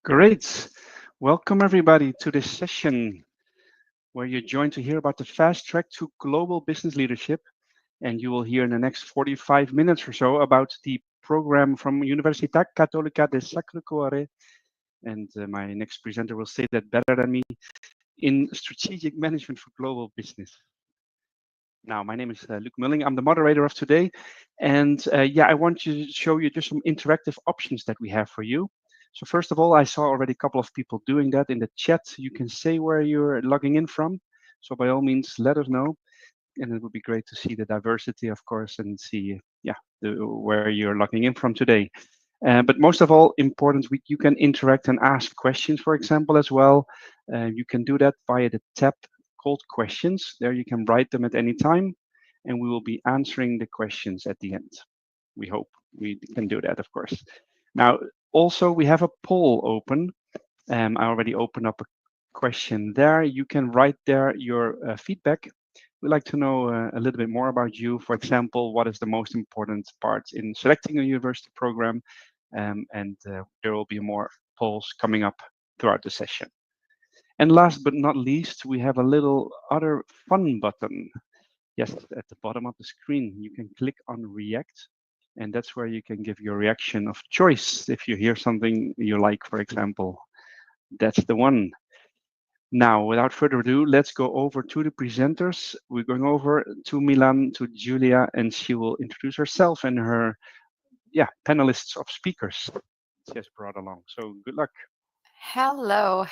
Great. Welcome everybody to this session where you're joined to hear about the fast track to global business leadership. And you will hear in the next 45 minutes or so about the program from Università Cattolica del Sacro Cuore. And my next presenter will say that better than me, in strategic management for global business. Now, my name is Luc Mulling. I'm the moderator of today. And I want to show you just some interactive options that we have for you. So first of all, I saw already a couple of people doing that in the chat. You can say where you're logging in from. So by all means, let us know. And it would be great to see the diversity, of course, and see where you're logging in from today. But most of all, important, you can interact and ask questions, for example, as well. You can do that via the tab called questions. There you can write them at any time, and we will be answering the questions at the end. We hope we can do that, of course. Now, also, we have a poll open. I already opened up a question there. You can write there your feedback. We'd like to know a little bit more about you. For example, what is the most important part in selecting a university program? There will be more polls coming up throughout the session. And last but not least, we have a little other fun button. Yes, at the bottom of the screen, you can click on React. And that's where you can give your reaction of choice. If you hear something you like, for example, that's the one. Now, without further ado, let's go over to the presenters. We're going over to Milan, to Julia, and she will introduce herself and her panelists of speakers she has brought along. So good luck. Hello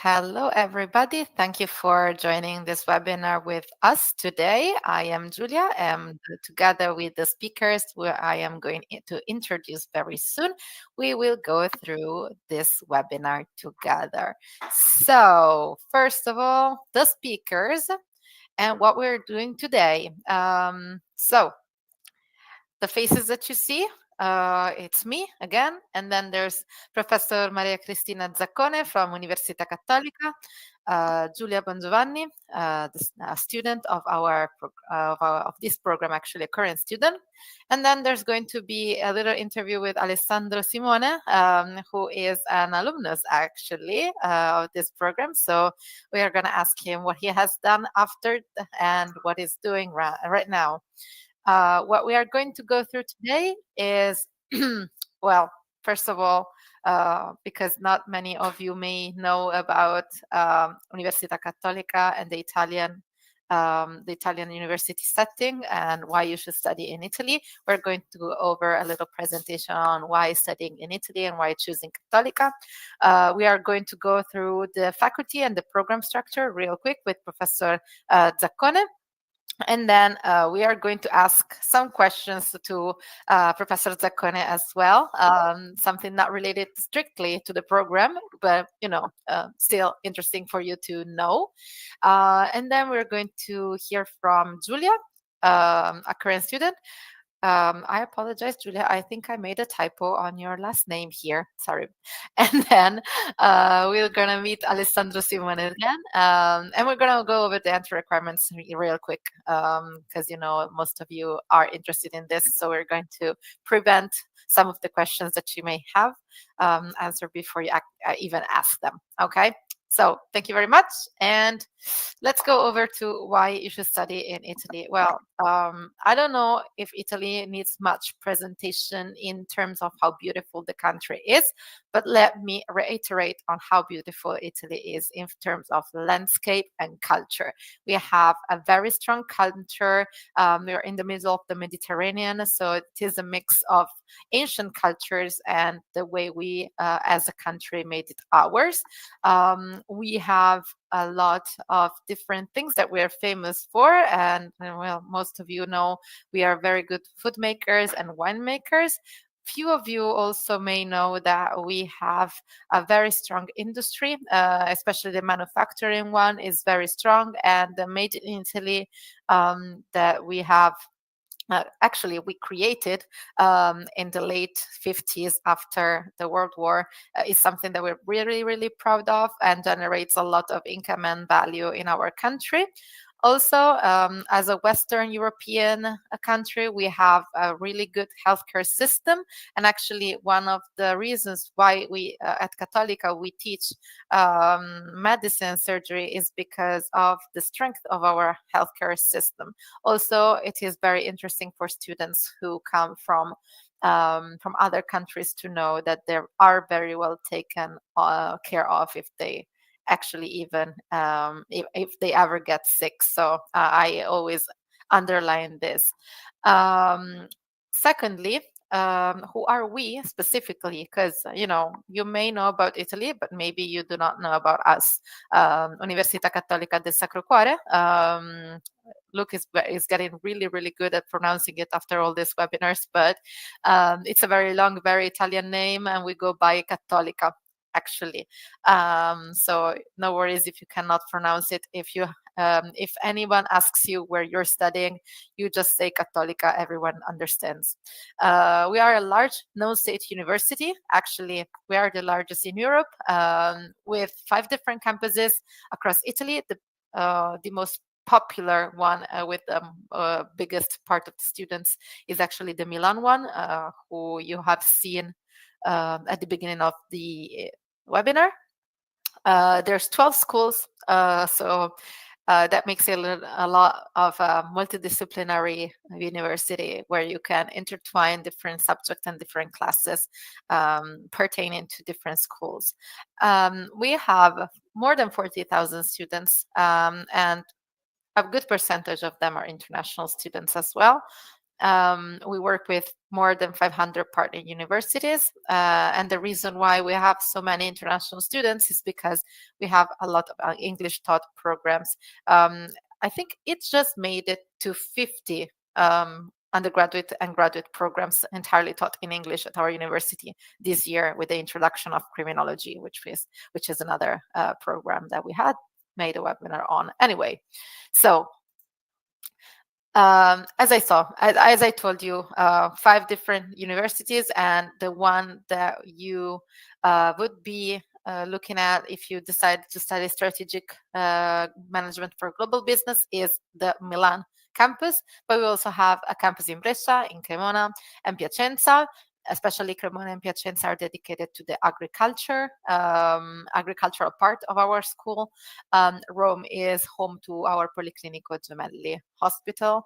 everybody. Thank you for joining this webinar with us today. I am Julia, and together with the speakers where I am going to introduce very soon, we will go through this webinar together. So first of all, the speakers and what we're doing today. So the faces that you see, it's me again, and then there's Professor Maria Cristina Zaccone from Università Cattolica, Giulia Bongiovanni, a student of of this program, actually a current student, and then there's going to be a little interview with Alessandro Simone, who is an alumnus actually of this program. So we are going to ask him what he has done after and what he's doing right now. What we are going to go through today is, well, first of all, because not many of you may know about Università Cattolica and the Italian university setting and why you should study in Italy. We're going to go over a little presentation on why studying in Italy and why choosing Cattolica. We are going to go through the faculty and the program structure real quick with Professor Zaccone. And then we are going to ask some questions to Professor Zaccone as well, something not related strictly to the program, but, still interesting for you to know. And then we're going to hear from Julia, a current student. I apologize, Julia. I think I made a typo on your last name here. Sorry. And then we're going to meet Alessandro Simone again. And we're going to go over the entry requirements real quick because, most of you are interested in this. So we're going to prevent some of the questions that you may have answered before you even ask them. Okay. So thank you very much. And let's go over to why you should study in Italy. Well, I don't know if Italy needs much presentation in terms of how beautiful the country is, but let me reiterate on how beautiful Italy is in terms of landscape and culture. We have a very strong culture. We're in the middle of the Mediterranean, so it is a mix of ancient cultures and the way we, as a country, made it ours. We have a lot of different things that we're famous for. And well, most of you know we are very good food makers and winemakers. Few of you also may know that we have a very strong industry, especially the manufacturing one is very strong, and the made in Italy that we have actually we created in the late 50s after the World War is something that we're really, really proud of and generates a lot of income and value in our country. Also, as a Western European country, we have a really good healthcare system. And actually, one of the reasons why we at Cattolica we teach medicine surgery is because of the strength of our healthcare system. Also, it is very interesting for students who come from other countries to know that they are very well taken care of if they actually even if they ever get sick. So I always underline this. Secondly, who are we specifically? Because you may know about Italy, but maybe you do not know about us. Università Cattolica del Sacro Cuore. Luke is getting really, really good at pronouncing it after all these webinars, but it's a very long, very Italian name, and we go by Cattolica, actually. So no worries if you cannot pronounce it. If anyone asks you where you're studying, you just say Cattolica, everyone understands. We are a large non-state university. Actually, we are the largest in Europe, with 5 different campuses across Italy. The most popular one with the biggest part of the students is actually the Milan one, who you have seen at the beginning of the webinar. There's 12 schools, so that makes it a lot of a multidisciplinary university where you can intertwine different subjects and different classes pertaining to different schools. We have more than 40,000 students, and a good percentage of them are international students as well. We work with more than 500 partner universities. And the reason why we have so many international students is because we have a lot of English taught programs. I think it just made it to 50 undergraduate and graduate programs entirely taught in English at our university this year, with the introduction of criminology, which is another program that we had made a webinar on. Anyway, so as I told you, 5 different universities, and the one that you would be looking at if you decide to study strategic management for global business is the Milan campus. But we also have a campus in Brescia, in Cremona, and Piacenza. Especially Cremona and Piacenza are dedicated to the agricultural part of our school. Rome is home to our Policlinico Gemelli hospital,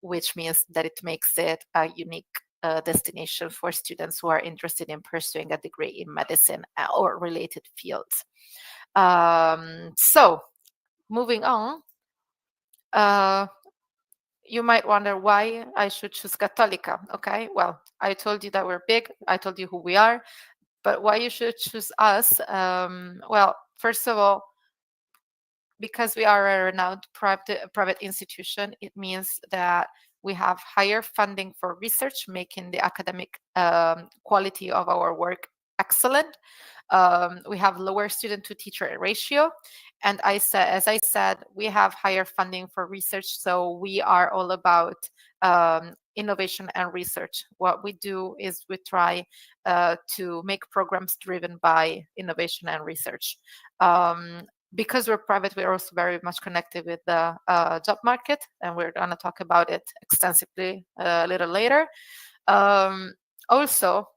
which means that it makes it a unique destination for students who are interested in pursuing a degree in medicine or related fields. So, moving on, you might wonder why I should choose Cattolica. Okay, well, I told you that we're big, I told you who we are, but why you should choose us? Well, first of all, because we are a renowned private institution, it means that we have higher funding for research, making the academic quality of our work excellent. We have lower student to teacher ratio. And as I said, we have higher funding for research. So we are all about innovation and research. What we do is we try to make programs driven by innovation and research. Because we're private, we're also very much connected with the job market, and we're going to talk about it extensively a little later. Also,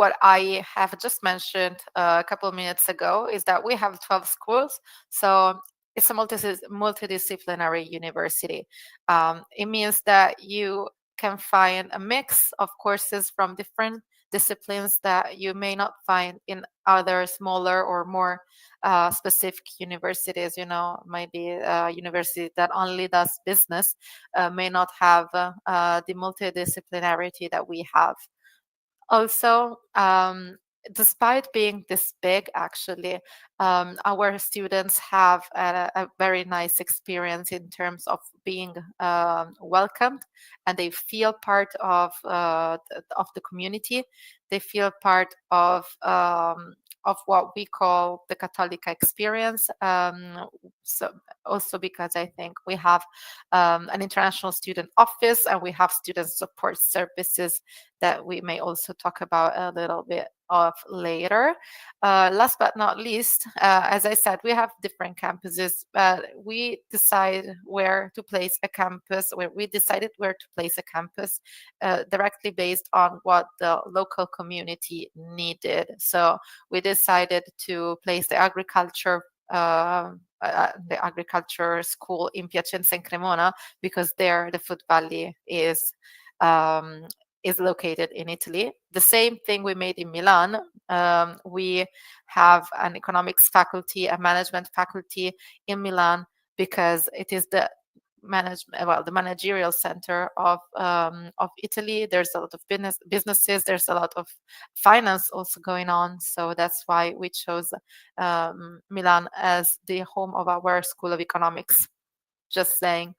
what I have just mentioned a couple of minutes ago is that we have 12 schools. So it's a multidisciplinary university. It means that you can find a mix of courses from different disciplines that you may not find in other smaller or more specific universities. Maybe a university that only does business may not have the multidisciplinarity that we have. Also, despite being this big, actually, our students have a very nice experience in terms of being welcomed, and they feel part of the community. They feel part of what we call the Cattolica experience. So also because I think we have an international student office, and we have student support services that we may also talk about a little bit of later. Last but not least, as I said, we have different campuses. We decide where to place a campus, where we decided where to place a campus directly based on what the local community needed. So we decided to place the agriculture school in Piacenza and Cremona, because there the Food Valley is located in Italy. The same thing we made in Milan. We have an economics faculty, a management faculty in Milan, because it is the managerial center of Italy. There's a lot of businesses. There's a lot of finance also going on. So that's why we chose Milan as the home of our School of Economics. Just saying.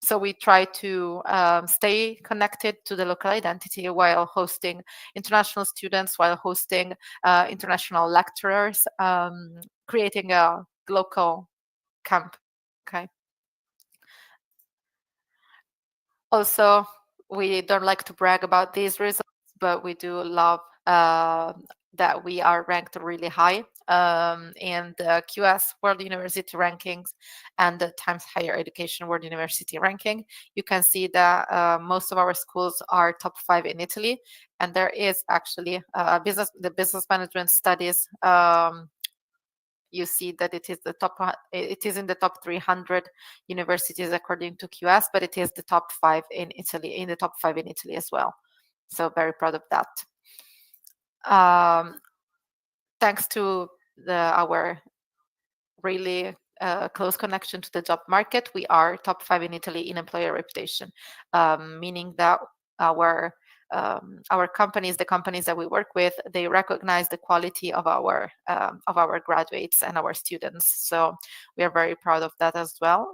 So we try to stay connected to the local identity while hosting international students, while hosting international lecturers, creating a local camp. Okay. Also, we don't like to brag about these results, but we do love that we are ranked really high in the QS World University Rankings and the Times Higher Education World University Ranking. You can see that most of our schools are top 5 in Italy, and there is actually the business management studies. You see that it is in the top 300 universities according to QS, but it is the top 5 in Italy, as well. So very proud of that. Thanks to our really close connection to the job market, we are top 5 in Italy in employer reputation, meaning that our companies, the companies that we work with, they recognize the quality of our graduates and our students. So we are very proud of that as well.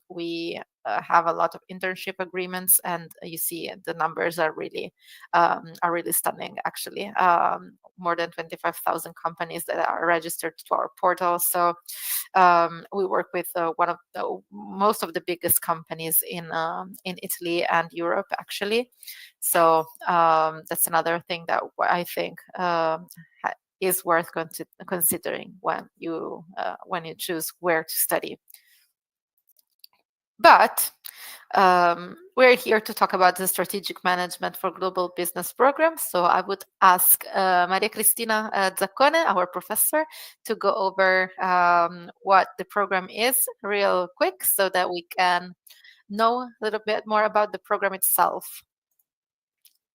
We have a lot of internship agreements, and you see the numbers are really stunning. Actually, more than 25,000 companies that are registered to our portal. So we work with most of the biggest companies in Italy and Europe, actually. So that's another thing that I think is worth considering when you choose where to study. But we're here to talk about the strategic management for global business programs. So I would ask Maria Cristina Zaccone, our professor, to go over what the program is real quick, so that we can know a little bit more about the program itself.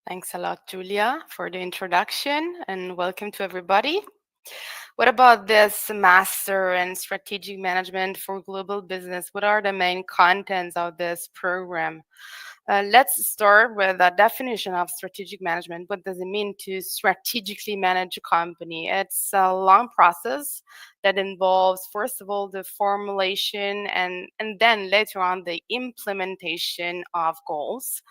Thanks a lot, Julia, for the introduction, and welcome to everybody. What about this Master in Strategic Management for Global Business? What are the main contents of this program? Let's start with a definition of strategic management. What does it mean to strategically manage a company? It's a long process that involves, first of all, the formulation and then later on the implementation of goals.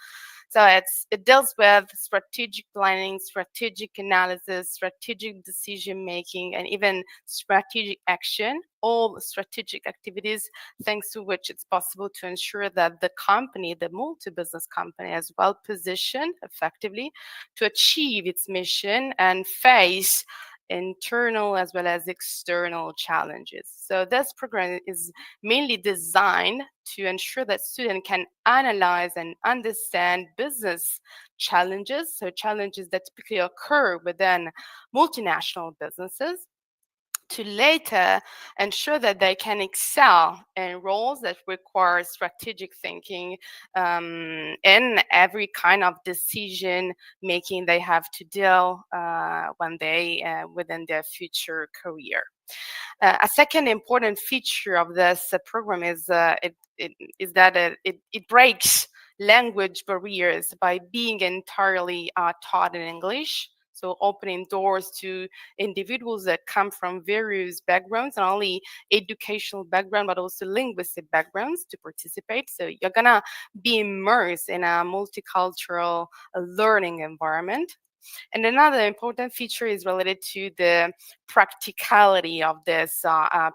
So it deals with strategic planning, strategic analysis, strategic decision making, and even strategic action, all strategic activities, thanks to which it's possible to ensure that the company, the multi-business company, is well positioned effectively to achieve its mission and face internal as well as external challenges. So this program is mainly designed to ensure that students can analyze and understand business challenges, so challenges that typically occur within multinational businesses, to later ensure that they can excel in roles that require strategic thinking in every kind of decision making they have to deal when they within their future career. A second important feature of this program is that it breaks language barriers by being entirely taught in English. So opening doors to individuals that come from various backgrounds, not only educational background, but also linguistic backgrounds to participate. So you're gonna be immersed in a multicultural learning environment. And another important feature is related to the practicality of this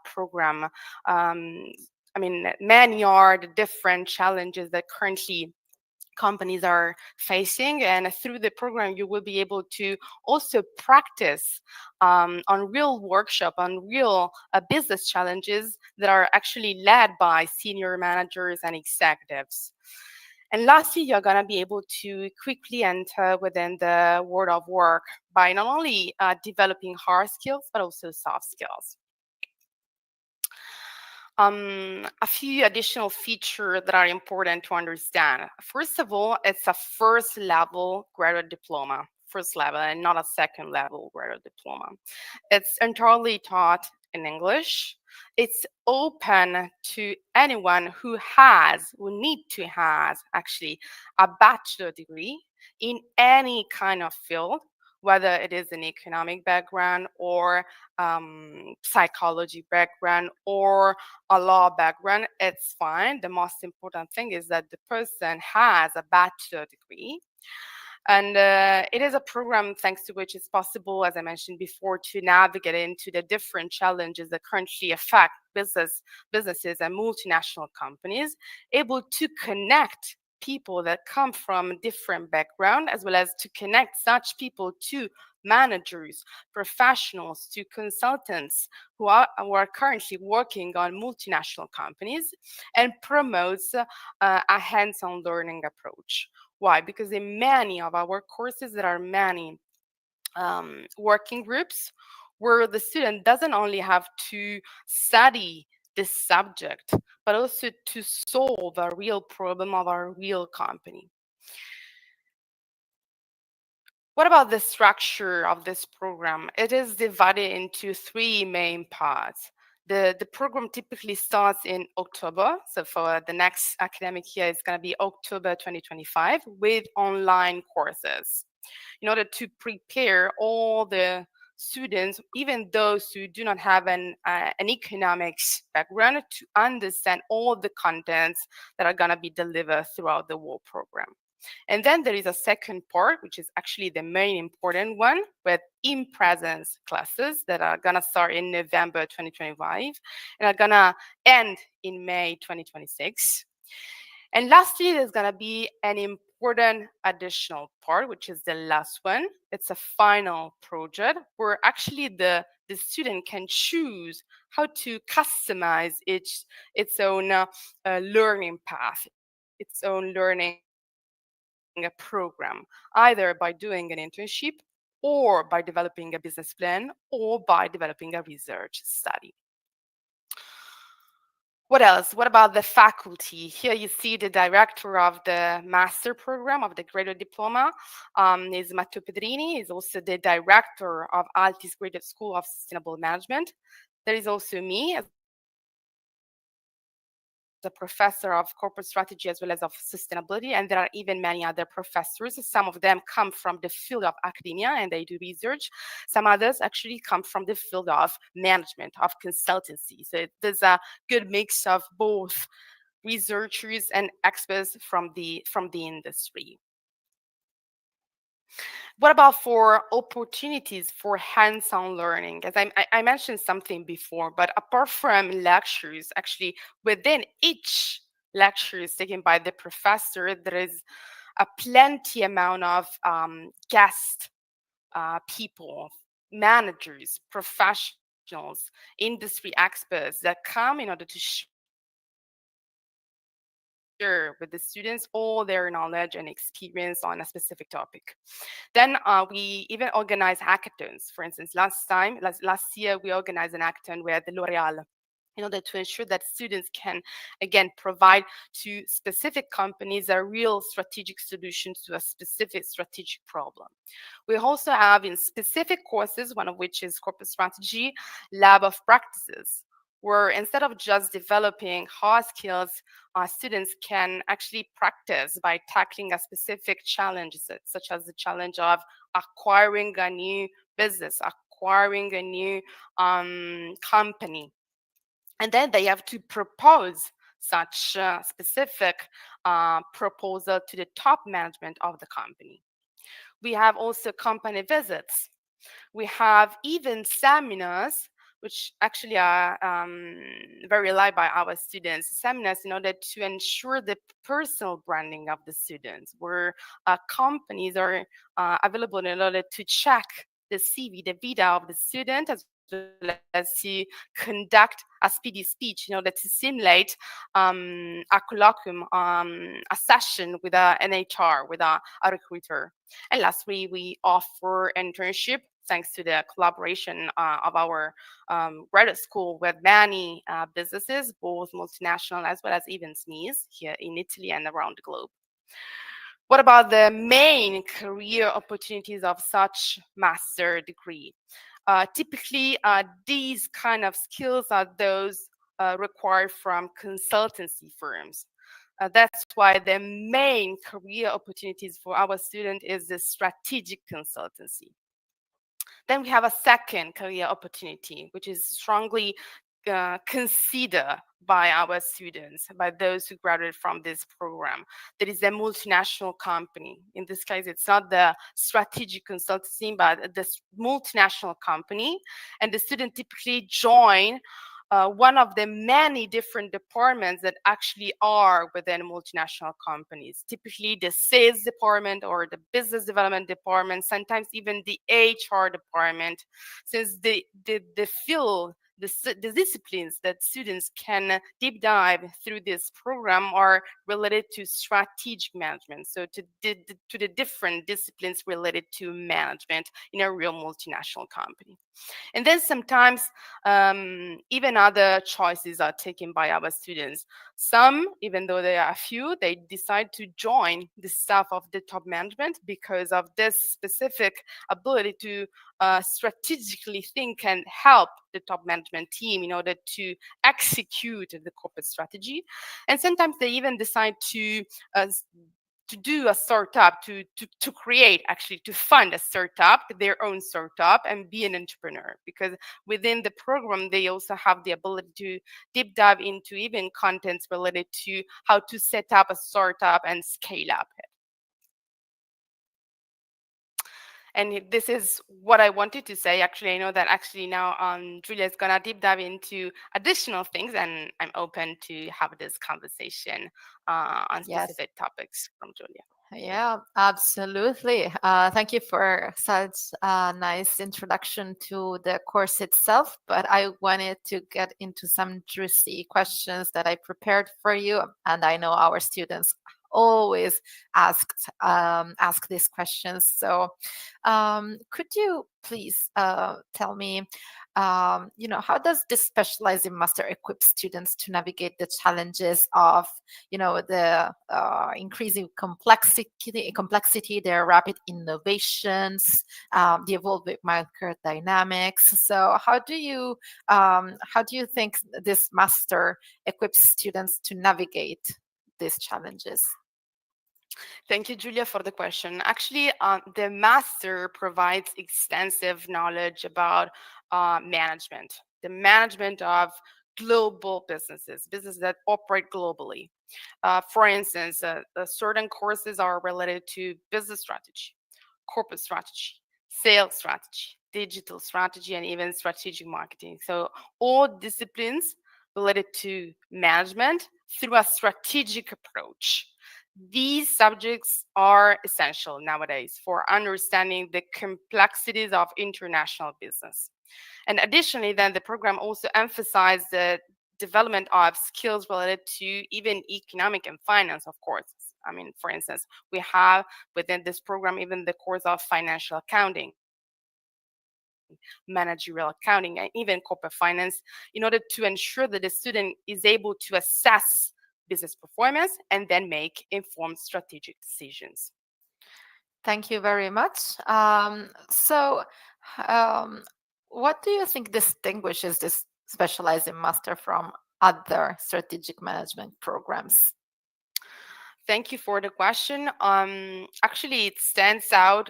program. I mean, many are the different challenges that currently companies are facing, and through the program you will be able to also practice on real workshop, on real business challenges that are actually led by senior managers and executives. And lastly, you're going to be able to quickly enter within the world of work by not only developing hard skills but also soft skills. A few additional features that are important to understand. First of all, it's a first level graduate diploma, first level, and not a second level graduate diploma. It's entirely taught in English. It's open to anyone who need to have actually a bachelor degree in any kind of field, whether it is an economic background or psychology background or a law background. It's fine. The most important thing is that the person has a bachelor degree. And it is a program thanks to which it's possible, as I mentioned before, to navigate into the different challenges that currently affect businesses and multinational companies, able to connect people that come from different backgrounds, as well as to connect such people to managers, professionals, to consultants who are currently working on multinational companies, and promotes a hands-on learning approach. Why? Because in many of our courses, there are many working groups where the student doesn't only have to study this subject, but also to solve a real problem of our real company. What about the structure of this program? It is divided into three main parts. The program typically starts in October. So for the next academic year, it's going to be October 2025 with online courses in order to prepare all the students, even those who do not have an economics background, to understand all the contents that are going to be delivered throughout the whole program. And then there is a second part, which is actually the main important one, with in-presence classes that are going to start in November 2025 and are going to end in May 2026. And lastly, there's going to be an important additional part, which is the last one. It's a final project where actually the student can choose how to customize its own learning path, its own learning program, either by doing an internship or by developing a business plan or by developing a research study. What else? What about the faculty? Here you see the director of the master program of the graduate diploma is Matteo Pedrini. He's also the director of Altis Graduate School of Sustainable Management. There is also me as a professor of corporate strategy as well as of sustainability, and there are even many other professors. Some of them come from the field of academia and they do research. Some others actually come from the field of management, of consultancy. So there's a good mix of both researchers and experts from the industry. What about for opportunities for hands-on learning? As I mentioned something before, but apart from lectures, actually within each lecture is taken by the professor, there is a plenty amount of guest people, managers, professionals, industry experts that come in order to share with the students all their knowledge and experience on a specific topic. Then we even organize hackathons. For instance, last year we organized an hackathon with L'Oreal in order to ensure that students can, again, provide to specific companies a real strategic solutions to a specific strategic problem. We also have in specific courses, one of which is corporate strategy, lab of practices, where instead of just developing hard skills, students can actually practice by tackling a specific challenge, such as the challenge of acquiring a new business, acquiring a new company. And then they have to propose such a specific proposal to the top management of the company. We have also company visits. We have even seminars, which actually are very liked by our students. Seminars in order to ensure the personal branding of the students, where companies are available in order to check the CV, the vita of the student, as well as to conduct a speedy speech in order to simulate a colloquium, a session with an HR, with a recruiter. And lastly, we offer internship thanks to the collaboration of our graduate school with many businesses, both multinational as well as even SMEs here in Italy and around the globe. What about the main career opportunities of such master degree? Typically, these kind of skills are those required from consultancy firms. That's why the main career opportunities for our student is the strategic consultancy. Then we have a second career opportunity, which is strongly considered by our students, by those who graduate from this program. That is a multinational company. In this case, it's not the strategic consultancy, but the multinational company. And the student typically join one of the many different departments that actually are within multinational companies. Typically the sales department or the business development department, sometimes even the HR department, since the field, the disciplines that students can deep dive through this program are related to strategic management. So to the different disciplines related to management in a real multinational company. And then sometimes even other choices are taken by our students. Some, even though there are a few, they decide to join the staff of the top management because of this specific ability to strategically think and help the top management team in order to execute the corporate strategy. And sometimes they even decide to do a startup, to create, actually to fund a startup, their own startup, and be an entrepreneur. Because within the program, they also have the ability to deep dive into even contents related to how to set up a startup and scale up it. And this is what I wanted to say. Actually, I know that actually now Julia is going to deep dive into additional things, and I'm open to have this conversation on Yes. specific topics from Julia. Yeah, absolutely. Thank you for such a nice introduction to the course itself. But I wanted to get into some juicy questions that I prepared for you, and I know our students always ask these questions. So, could you please tell me, how does this specializing master equip students to navigate the challenges of, the increasing complexity, their rapid innovations, the evolving market dynamics? So, how do you think this master equips students to navigate these challenges? Thank you, Julia, for the question. Actually, the master provides extensive knowledge about management, the management of global businesses that operate globally. For instance, certain courses are related to business strategy, corporate strategy, sales strategy, digital strategy, and even strategic marketing. So all disciplines related to management through a strategic approach. These subjects are essential nowadays for understanding the complexities of international business. And additionally, then the program also emphasized the development of skills related to even economic and finance, of course. I mean, for instance, we have within this program even the course of financial accounting, managerial accounting, and even corporate finance, in order to ensure that the student is able to assess business performance and then make informed strategic decisions. Thank you very much. Um, what do you think distinguishes this specializing master from other strategic management programs? Thank you for the question. Actually, it stands out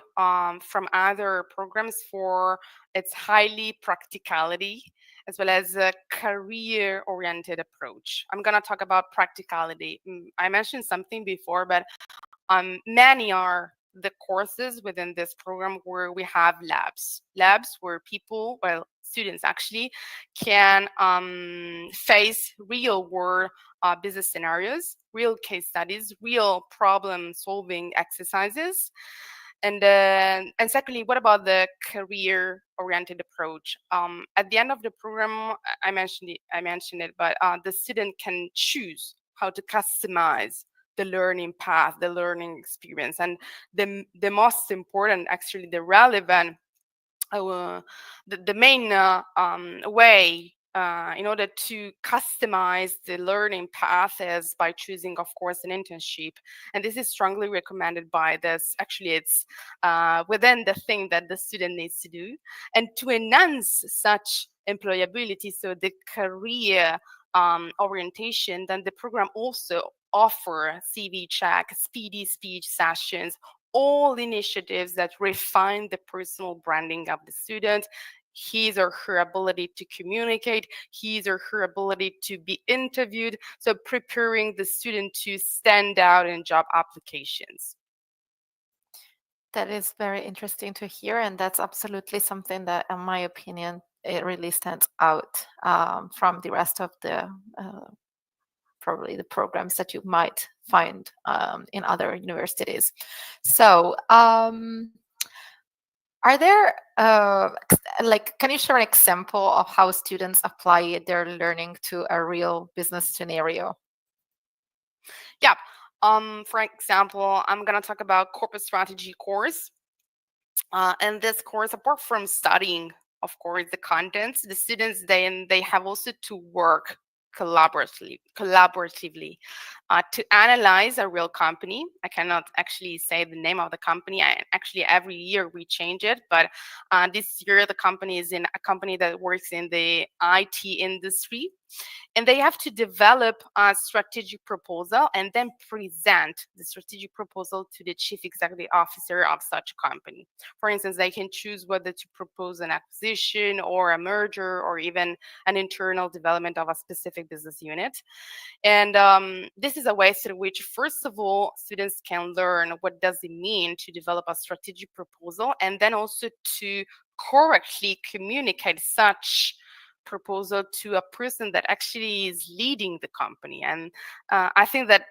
from other programs for its highly practicality as well as a career-oriented approach. I'm gonna talk about practicality. I mentioned something before, but many are the courses within this program where we have labs where people, well, students actually can face real world business scenarios, real case studies, real problem solving exercises. And secondly, what about the career oriented approach? At the end of the program, I mentioned it, but the student can choose how to customize the learning path, the learning experience, and the most important, actually, the relevant, the main way in order to customize the learning path is by choosing, of course, an internship. And this is strongly recommended by this. Actually, it's within the thing that the student needs to do. And to enhance such employability, so the career orientation, then the program also offer CV check, speedy speech sessions, all initiatives that refine the personal branding of the student, his or her ability to communicate, his or her ability to be interviewed, so preparing the student to stand out in job applications. That is very interesting to hear, and that's absolutely something that, in my opinion, it really stands out from the rest of the probably the programs that you might find in other universities. So, are there can you share an example of how students apply their learning to a real business scenario? Yeah. For example, I'm gonna talk about corporate strategy course. And this course, apart from studying, of course, the contents, the students they have also to work collaboratively to analyze a real company. I cannot actually say the name of the company. Actually, every year we change it, but this year the company is in a company that works in the IT industry, and they have to develop a strategic proposal and then present the strategic proposal to the chief executive officer of such a company. For instance, they can choose whether to propose an acquisition or a merger or even an internal development of a specific business unit. And this is a way through which, first of all, students can learn what does it mean to develop a strategic proposal, and then also to correctly communicate such proposal to a person that actually is leading the company. And I think that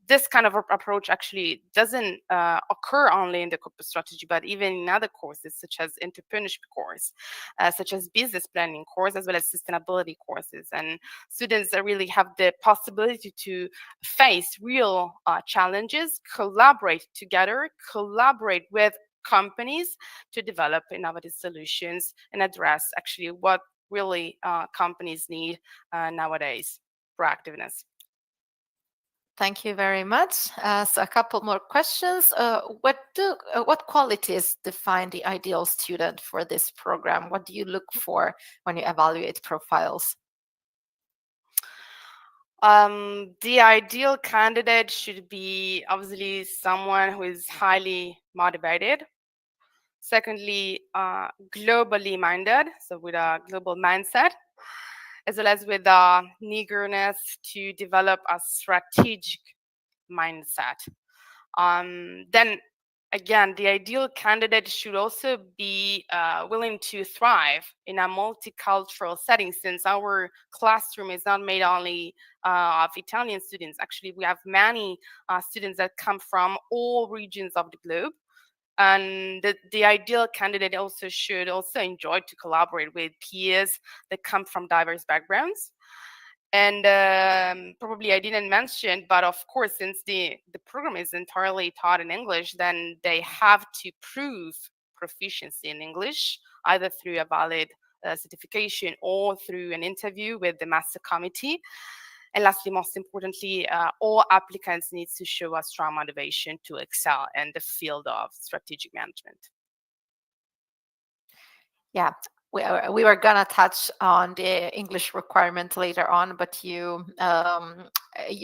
this kind of approach actually doesn't occur only in the corporate strategy, but even in other courses such as entrepreneurship course, such as business planning course, as well as sustainability courses. And students really have the possibility to face real challenges, collaborate together, collaborate with companies to develop innovative solutions and address actually what really companies need nowadays: proactiveness. Thank you very much. So a couple more questions. What qualities define the ideal student for this program? What do you look for when you evaluate profiles? The ideal candidate should be obviously someone who is highly motivated. Secondly, globally minded, so with a global mindset, as well as with an eagerness to develop a strategic mindset. Then again, the ideal candidate should also be willing to thrive in a multicultural setting, since our classroom is not made only of Italian students. Actually, we have many students that come from all regions of the globe. And the ideal candidate also should also enjoy to collaborate with peers that come from diverse backgrounds. And probably I didn't mention, but of course, since the program is entirely taught in English, then they have to prove proficiency in English, either through a valid certification or through an interview with the master committee. And lastly, most importantly, all applicants need to show a strong motivation to excel in the field of strategic management. Yeah, we were gonna touch on the English requirement later on, but you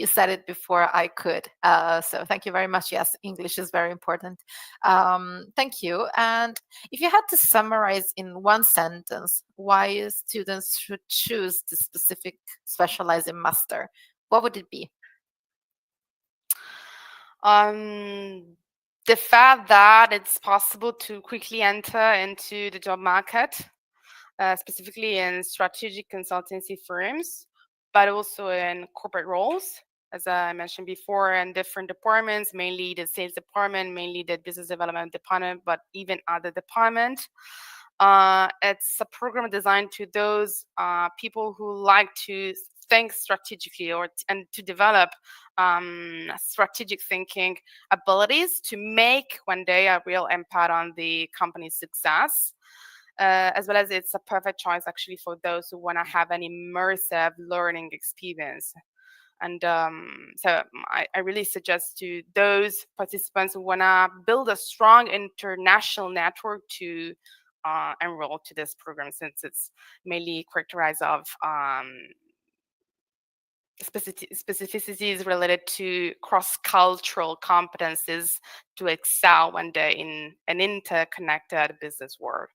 said it before I could. So thank you very much. Yes, English is very important. Thank you. And if you had to summarize in one sentence why students should choose the specific specializing master, what would it be? The fact that it's possible to quickly enter into the job market, specifically in strategic consultancy firms, but also in corporate roles, as I mentioned before, in different departments, mainly the sales department, mainly the business development department, but even other departments. It's a program designed to those people who like to think strategically and to develop strategic thinking abilities to make one day a real impact on the company's success. As well as it's a perfect choice actually for those who want to have an immersive learning experience. And so I really suggest to those participants who want to build a strong international network to enroll to this program, since it's mainly characterized of specificities related to cross-cultural competencies to excel one day in an interconnected business world.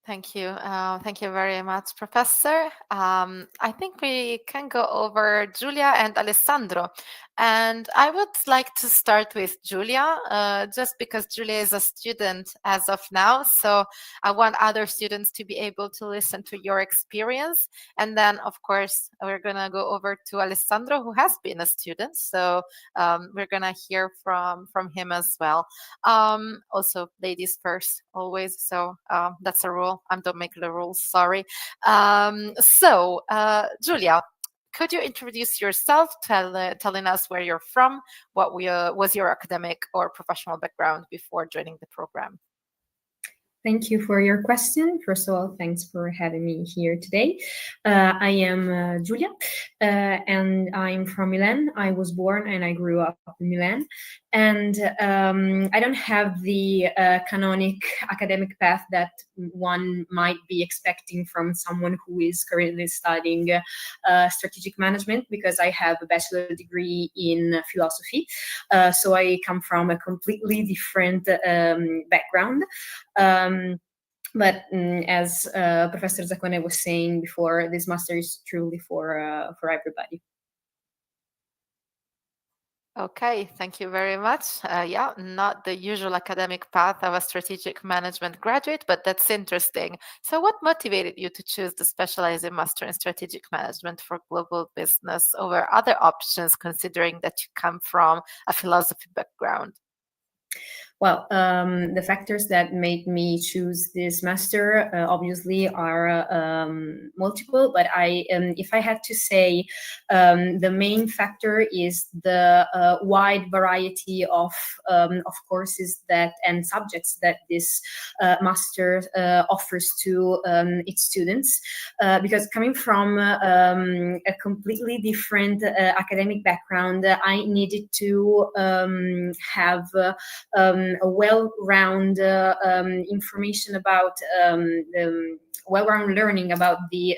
Thank you. Thank you very much, Professor. I think we can go over Giulia and Alessandro. And I would like to start with Giulia, just because Giulia is a student as of now. So I want other students to be able to listen to your experience. And then, of course, we're going to go over to Alessandro, who has been a student. So we're going to hear from him as well. Also, ladies first, always. So that's a rule. I don't make the rules, sorry. Giulia, could you introduce yourself, telling us where you're from, what was your academic or professional background before joining the program? Thank you for your question. First of all, thanks for having me here today. I am Giulia, and I'm from Milan. I was born and I grew up in Milan. And I don't have the canonic academic path that one might be expecting from someone who is currently studying strategic management, because I have a bachelor degree in philosophy. So I come from a completely different background. But as Professor Zaccone was saying before, this master is truly for everybody. Okay, thank you very much. Yeah, not the usual academic path of a strategic management graduate, but that's interesting. So what motivated you to choose the Specializing Master in Strategic Management for Global Business over other options, considering that you come from a philosophy background? Well, the factors that made me choose this master obviously are multiple, but if I had to say, the main factor is the wide variety of courses and subjects that this master offers to its students. Because coming from a completely different academic background, I needed to have a well-round information about well-round learning about the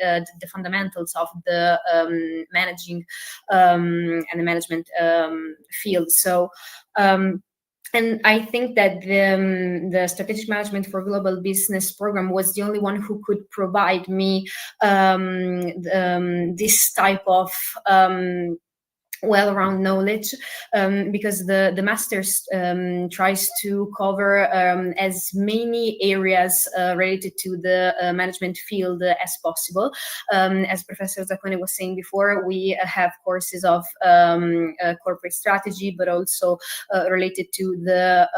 fundamentals of the managing and the management field. So. And I think that the Strategic Management for Global Business program was the only one who could provide me this type of well-rounded knowledge, because the master's tries to cover as many areas related to the management field as possible. As Professor Zaccone was saying before, we have courses of corporate strategy, but also related to the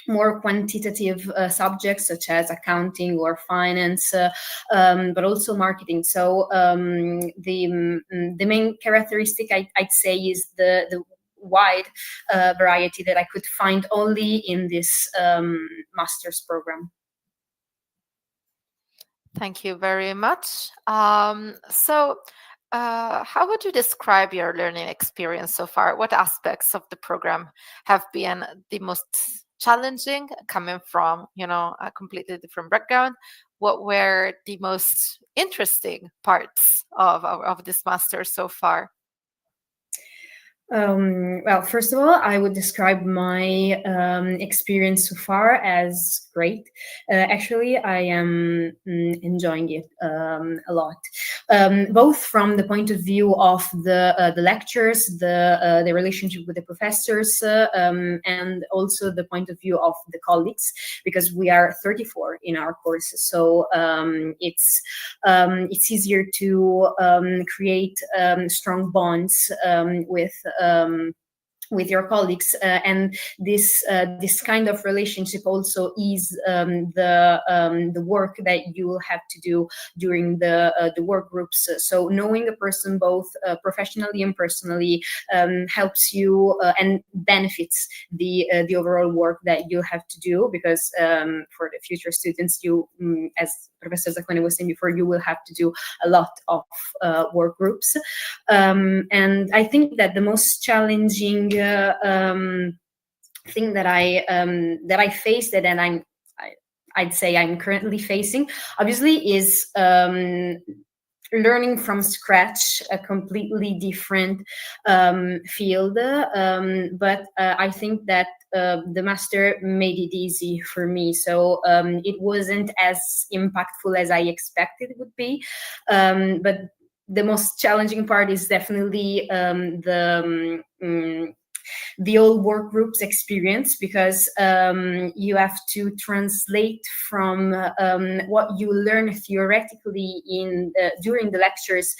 more quantitative subjects such as accounting or finance, but also marketing. So the main characteristic I'd say is the wide variety that I could find only in this master's program. Thank you very much. How would you describe your learning experience so far? What aspects of the program have been the most challenging, coming from, a completely different background? What were the most interesting parts of this master so far? Well, first of all, I would describe my experience so far as great. Actually, I am enjoying it a lot, both from the point of view of the lectures, the relationship with the professors, and also the point of view of the colleagues, because we are 34 in our courses, so it's easier to create strong bonds with your colleagues, and this kind of relationship also is the work that you will have to do during the work groups. So knowing a person both professionally and personally helps you and benefits the overall work that you have to do, because for the future students, you, as Professor Zaccone was saying before, you will have to do a lot of work groups, and I think that the most challenging thing that I faced, and I'd say I'm currently facing, obviously, is learning from scratch a completely different field. But I think that the master made it easy for me. So it wasn't as impactful as I expected it would be. But the most challenging part is definitely the old work groups experience, because you have to translate from what you learn theoretically during the lectures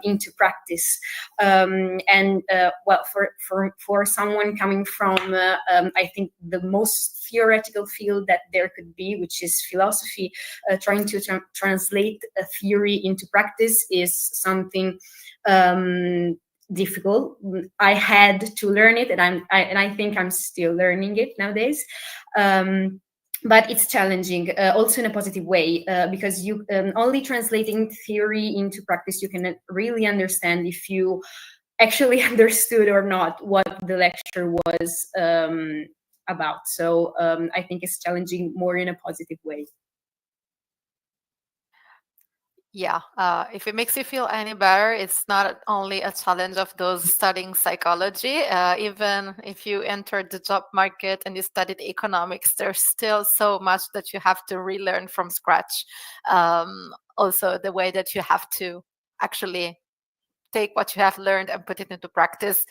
into practice. Well, for someone coming from I think the most theoretical field that there could be, which is philosophy, trying to translate a theory into practice is something difficult. I had to learn it, and I think I'm still learning it nowadays. But it's challenging, also in a positive way, because you only translating theory into practice, you can really understand if you actually understood or not what the lecture was about. So I think it's challenging more in a positive way. Yeah, if it makes you feel any better, it's not only a challenge of those studying psychology. Even if you entered the job market and you studied economics, there's still so much that you have to relearn from scratch. Also, the way that you have to actually take what you have learned and put it into practice.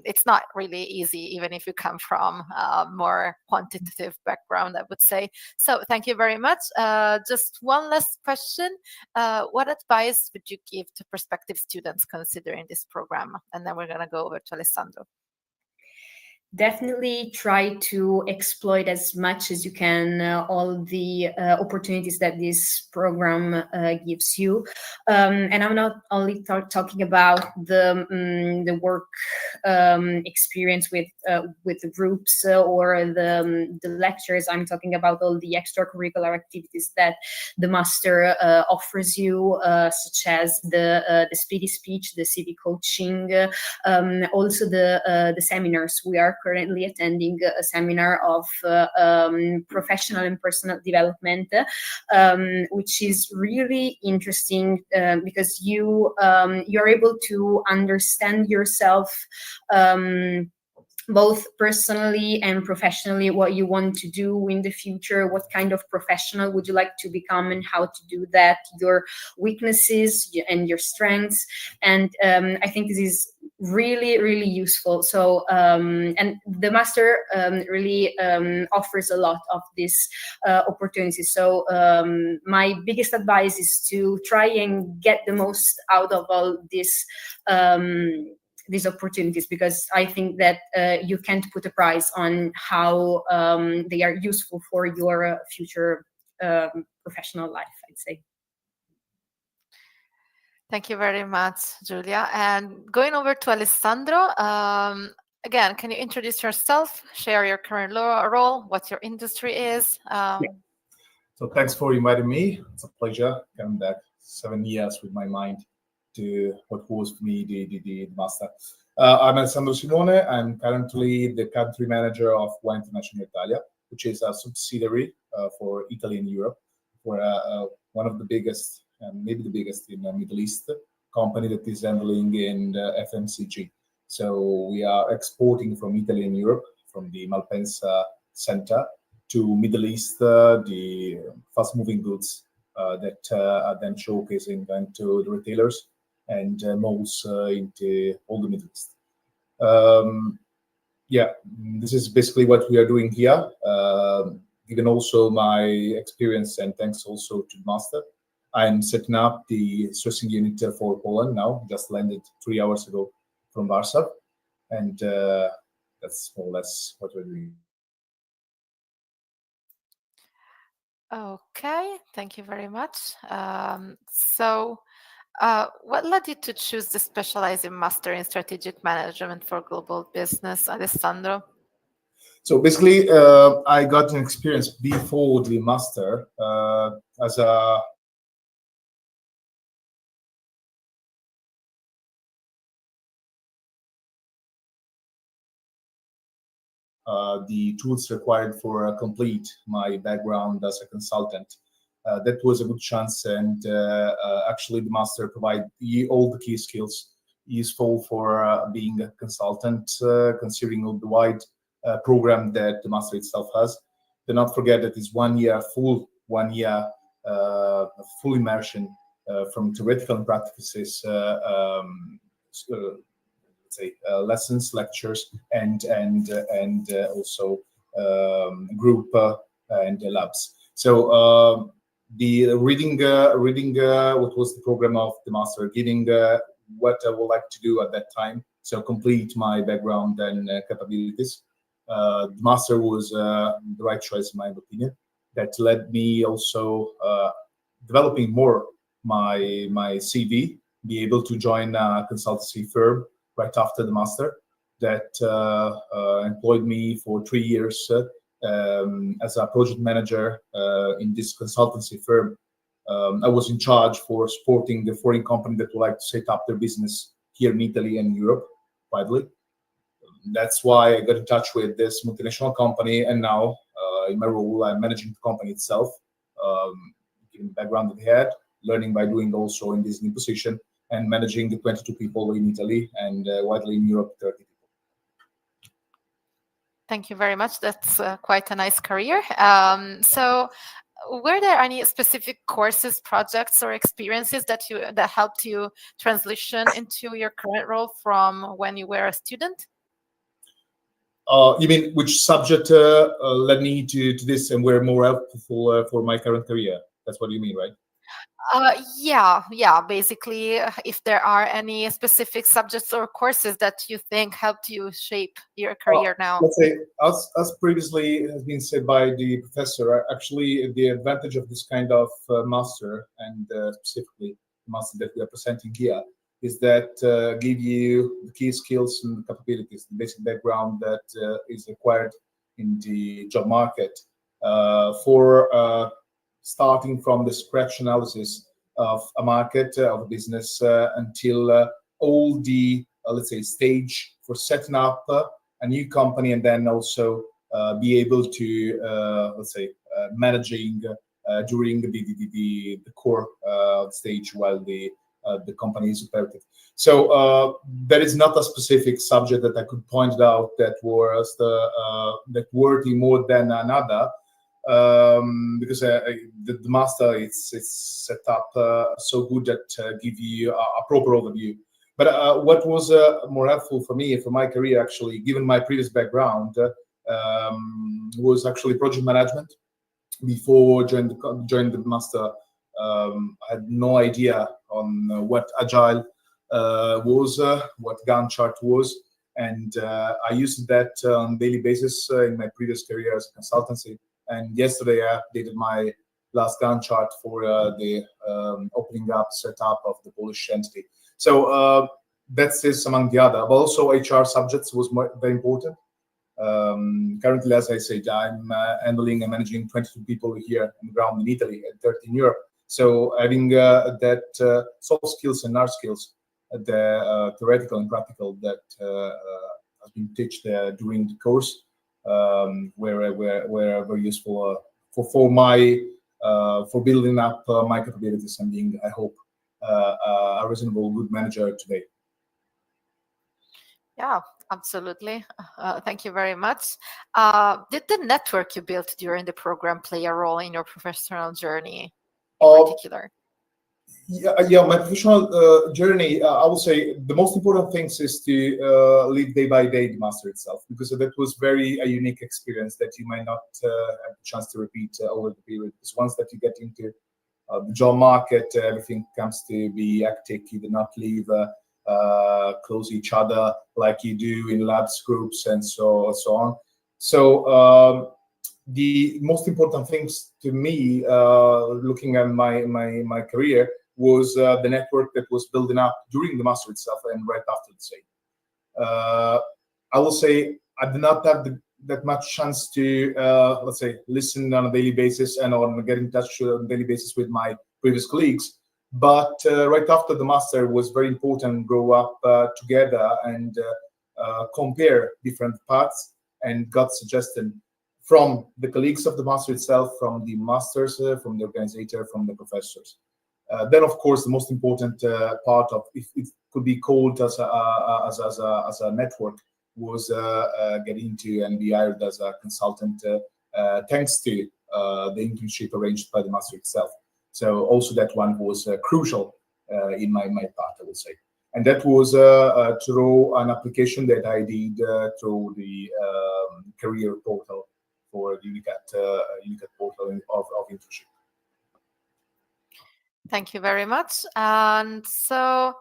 It's not really easy, even if you come from a more quantitative background, I would say. So thank you very much. Just one last question. What advice would you give to prospective students considering this program? And then we're going to go over to Alessandro. Definitely try to exploit as much as you can all the opportunities that this program gives you. And I'm not only talking about the work experience with the groups or the lectures. I'm talking about all the extracurricular activities that the master offers you, such as the speedy speech, the CV coaching, also the seminars. We are currently attending a seminar of professional and personal development, which is really interesting because you're able to understand yourself both personally and professionally, what you want to do in the future, what kind of professional would you like to become and how to do that, your weaknesses and your strengths. And I think this is really, really useful. So and the master really offers a lot of these opportunities. So my biggest advice is to try and get the most out of all these opportunities, because I think that you can't put a price on how they are useful for your future professional life, I'd say. Thank you very much, Julia. And going over to Alessandro, again, can you introduce yourself, share your current role, what your industry is? So thanks for inviting me. It's a pleasure coming back 7 years with my mind to what was for me the master. I'm Alessandro Simone. I'm currently the country manager of International Italia, which is a subsidiary for Italy and Europe, for one of the biggest, and maybe the biggest in the Middle East, company that is handling in the FMCG. So we are exporting from Italy and Europe, from the Malpensa center, to Middle East, the fast-moving goods that are then showcasing into the retailers and malls into all the Middle East. Yeah, this is basically what we are doing here. Given also my experience and thanks also to the master, I'm setting up the sourcing unit for Poland now. Just landed 3 hours ago from Warsaw, and that's more or less what we're doing. Okay, thank you very much. What led you to choose the Specializing Master in Strategic Management for Global Business, Alessandro? So basically, I got an experience before the master as a the tools required for complete my background as a consultant. That was a good chance, and actually the master provided all the key skills useful for being a consultant, considering all the wide program that the master itself has. Do not forget that it's 1 year, full 1 year, full immersion from theoretical and practices, say lessons, lectures, and also group and labs. So the reading what was the program of the master, giving what I would like to do at that time, so complete my background and capabilities. The master was the right choice in my opinion. That led me also developing more my CV, be able to join a consultancy firm right after the master that employed me for 3 years as a project manager in this consultancy firm. I was in charge for supporting the foreign company that would like to set up their business here in Italy and Europe widely. That's why I got in touch with this multinational company, and now in my role, I'm managing the company itself, given the background that I had, learning by doing also in this new position, and managing the 22 people in Italy and widely in Europe, 30 people. Thank you very much. That's quite a nice career. So were there any specific courses, projects, or experiences that helped you transition into your current role from when you were a student? You mean which subject led me to this and were more helpful for my current career? That's what you mean, right? Yeah. Basically, if there are any specific subjects or courses that you think helped you shape your career now. Let's say, as previously has been said by the professor, actually the advantage of this kind of master, and specifically the master that we are presenting here, is that give you the key skills and capabilities, the basic background that is required in the job market for starting from the scratch analysis of a market, of a business, until all the, let's say, stage for setting up a new company, and then also be able to, let's say, managing during the core stage while the the company is operative. So there is not a specific subject that I could point out that was that worthy more than another, because the master it's set up so good that give you a proper overview. But what was more helpful for me for my career, actually, given my previous background, was actually project management. Before joining the master, I had no idea on what agile was, what Gantt chart was, and I used that on a daily basis in my previous career as a consultancy. And yesterday I updated my last Gantt chart for the opening up, setup of the Polish entity. So that's this among the other. But also HR subjects was very important. Currently, as I said, I'm handling and managing 22 people here on the ground in Italy and 30 in Europe. So having that soft skills and hard skills, the theoretical and practical that has been taught during the course, were very useful for building up my capabilities and being, I hope, a reasonable good manager today. Yeah, absolutely. Thank you very much. Did the network you built during the program play a role in your professional journey in particular? Yeah, my professional journey, I would say the most important things is to live day by day the master itself, because that was a unique experience that you might not have the chance to repeat over the period. Because once that you get into the job market, everything comes to be hectic. You do not leave close each other like you do in labs groups and so on. So the most important things to me, looking at my career, was the network that was building up during the master itself and right after the same. I will say I did not have that much chance to, let's say, listen on a daily basis and or get in touch on a daily basis with my previous colleagues. But right after the master was very important, grow up together and compare different paths and got suggestion from the colleagues of the master itself, from the masters, from the organizer, from the professors. Then, of course, the most important part of, if it could be called as a network, was getting into and be hired as a consultant, thanks to the internship arranged by the master itself. So also that one was crucial in my path, I would say. And that was through an application that I did through the career portal for the UNICAT portal of internship. Thank you very much. And so,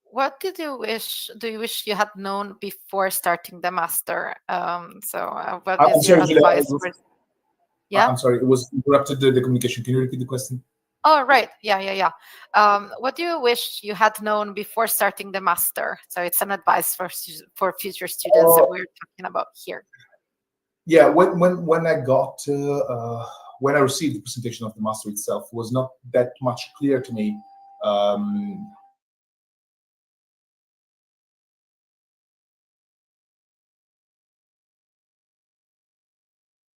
what do you wish you had known before starting the master? What is your advice? Yeah, I'm sorry, it was interrupted the communication. Can you repeat the question? Oh, right. Yeah. What do you wish you had known before starting the master? So it's an advice for future students that we're talking about here. Yeah, when I got when I received the presentation of the master itself, was not that much clear to me.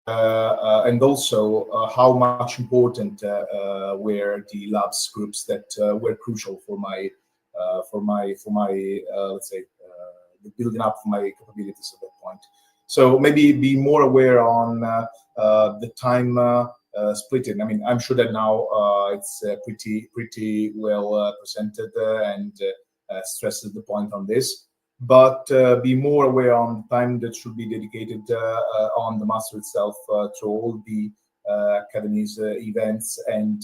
And also how much important were the labs groups that were crucial for my let's say the building up of my capabilities at that point. So maybe be more aware on the time splitting. I mean, I'm sure that now it's pretty well presented and stresses the point on this. But be more aware on the time that should be dedicated on the master itself through all the academies events and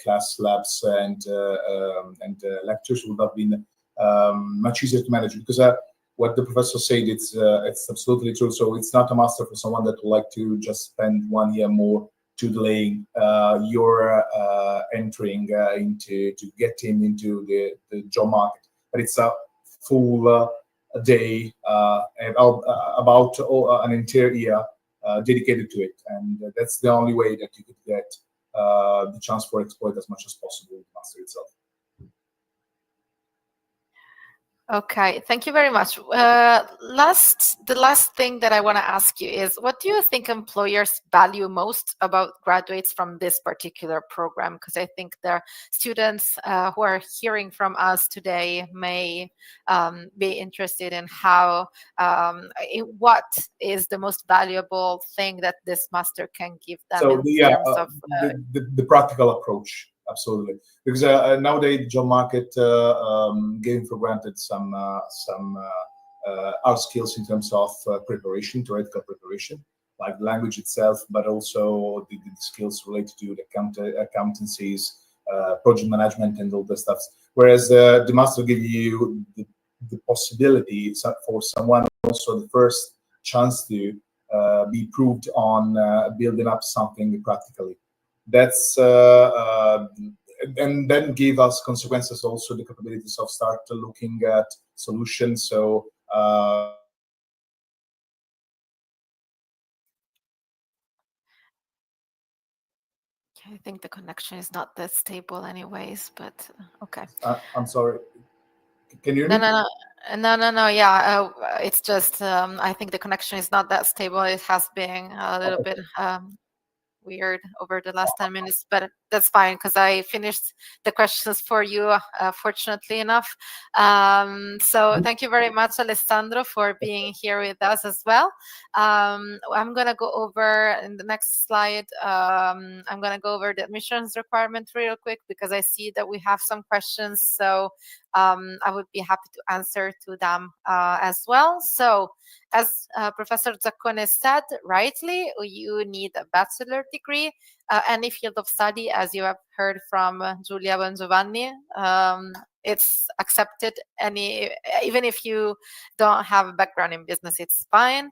class labs and lectures would have been much easier to manage, because what the professor said, it's absolutely true. So it's not a master for someone that would like to just spend 1 year more to delaying your entering to getting into the job market. But it's a full day and about an entire year dedicated to it, and that's the only way that you could get the chance for exploit as much as possible with the master itself. Okay, thank you very much. The last thing that I want to ask you is, what do you think employers value most about graduates from this particular program? Because I think the students who are hearing from us today may be interested in what is the most valuable thing that this master can give them So in terms of. the practical approach, absolutely, because nowadays job market giving for granted some art skills in terms of preparation, theoretical preparation, like language itself, but also the skills related to the accountancies, project management, and all the stuff. Whereas the master give you the possibility for someone also the first chance to be proved on building up something practically. That's and then give us consequences also the capabilities of start looking at solutions. So I think the connection is not that stable anyways, but okay. I'm sorry. Can you hear me? No. Yeah, it's just I think the connection is not that stable. It has been a little bit weird over the last 10 minutes, but that's fine because I finished the questions for you, fortunately enough. So thank you very much, Alessandro, for being here with us as well. I'm going to go over in the next slide. I'm going to go over the admissions requirement real quick because I see that we have some questions. So I would be happy to answer to them as well. So as Professor Zaccone said rightly, you need a bachelor degree, any field of study, as you have heard from Giulia Bongiovanni. It's accepted, even if you don't have a background in business, it's fine.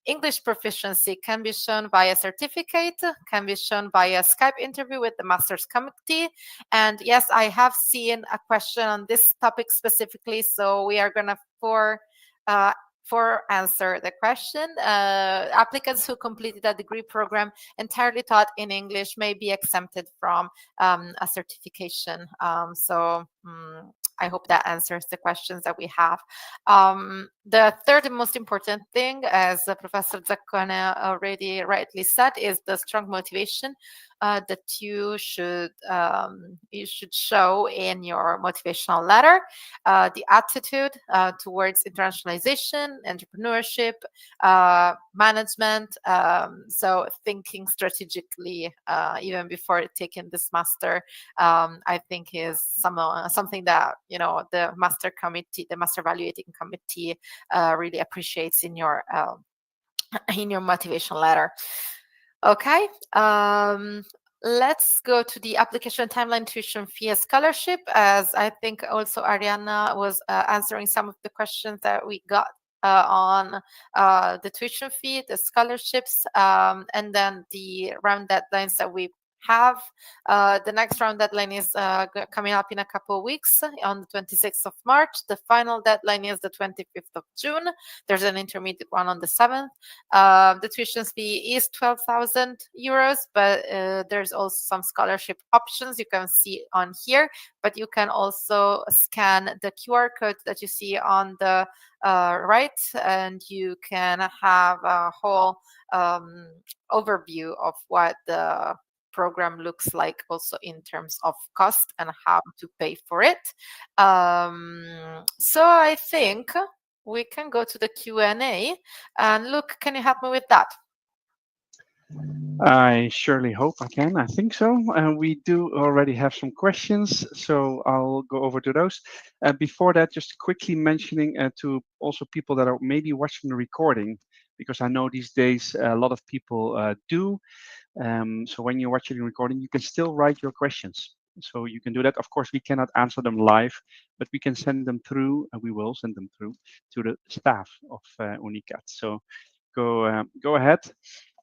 English proficiency can be shown by a certificate, can be shown by a Skype interview with the master's committee. And yes, I have seen a question on this topic specifically, so we are going to answer the question. Applicants who completed a degree program entirely taught in English may be exempted from a certification. I hope that answers the questions that we have. The third most important thing, as Professor Zaccone already rightly said, is the strong motivation that you should show in your motivational letter. The attitude towards internationalization, entrepreneurship, management. So thinking strategically even before taking this master, I think is something that the master committee, the master evaluating committee, really appreciates in your motivation letter. Okay. Let's go to the application timeline, tuition fee, scholarship, as I think also Arianna was answering some of the questions that we got on the tuition fee, the scholarships, and then the round deadlines that we have. The next round deadline is coming up in a couple of weeks on the 26th of March. The final deadline is the 25th of June. There's an intermediate one on the 7th. The tuition fee is 12,000 euros, but there's also some scholarship options you can see on here, but you can also scan the QR code that you see on the right, and you can have a whole overview of what the program looks like also in terms of cost and how to pay for it. So I think we can go to the Q&A. And Luke, can you help me with that? I surely hope I can. I think so. We do already have some questions, so I'll go over to those. Before that, just quickly mentioning to also people that are maybe watching the recording, because I know these days a lot of people do. So when you're watching the recording, you can still write your questions. So you can do that. Of course, we cannot answer them live, but we can send them through, and we will send them through to the staff of Unicat. So go ahead.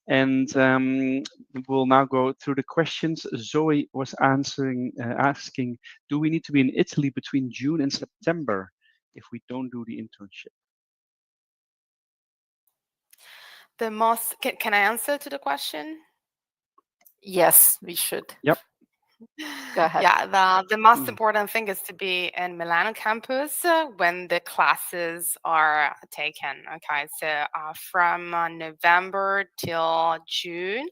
And we'll now go through the questions. Zoe was asking, do we need to be in Italy between June and September if we don't do the internship? Can I answer to the question? Yes, we should. Yep. Go ahead. Yeah, the most important thing is to be in Milano campus when the classes are taken. Okay, so from November till June,